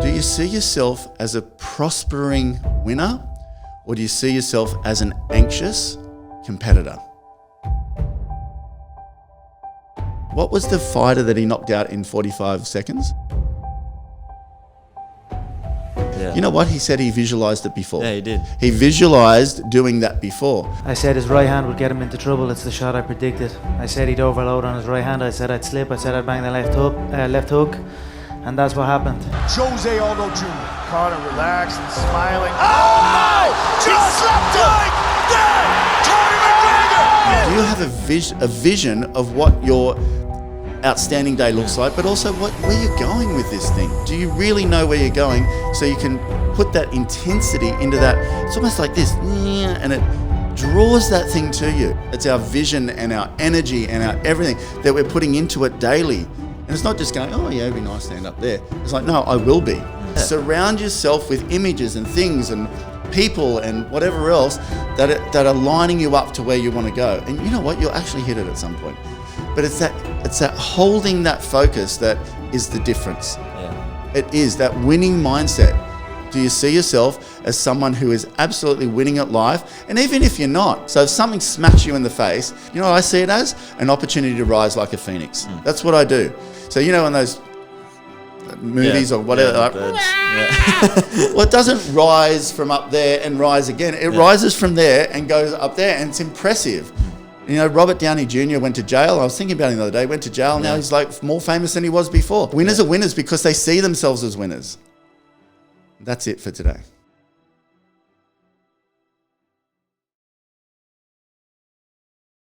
Do you see yourself as a prospering winner, or do you see yourself as an anxious competitor? What was the fighter that he knocked out in 45 seconds? Yeah. You know what? He said he visualized it before. Yeah, he did. He visualized doing that before. I said his right hand would get him into trouble. It's the shot I predicted. I said he'd overload on his right hand. I said I'd slip. I said I'd bang the left hook. And that's what happened. Jose Aldo Jr. Conor relaxed and smiling. Oh! Just slapped him! Conor McGregor! Do you have a vision of what your outstanding day looks like, but also where you're going with this thing? Do you really know where you're going so you can put that intensity into that? It's almost like this, and it draws that thing to you. It's our vision and our energy and our everything that we're putting into it daily. And it's not just going, oh yeah, it'd be nice to stand up there. It's like, no, I will be. Yeah. Surround yourself with images and things and people and whatever else that are lining you up to where you want to go. And you know what? You'll actually hit it at some point. But it's that holding that focus that is the difference. Yeah. It is that winning mindset. Do you see yourself as someone who is absolutely winning at life? And even if you're not, so if something smacks you in the face, you know what I see it as? An opportunity to rise like a phoenix. That's what I do. So you know in those movies or whatever, well, it doesn't rise from up there and rise again. It rises from there and goes up there, and it's impressive. You know, Robert Downey Jr. went to jail. I was thinking about him the other day. Went to jail. Now he's like more famous than he was before. Winners are winners because they see themselves as winners. That's it for today.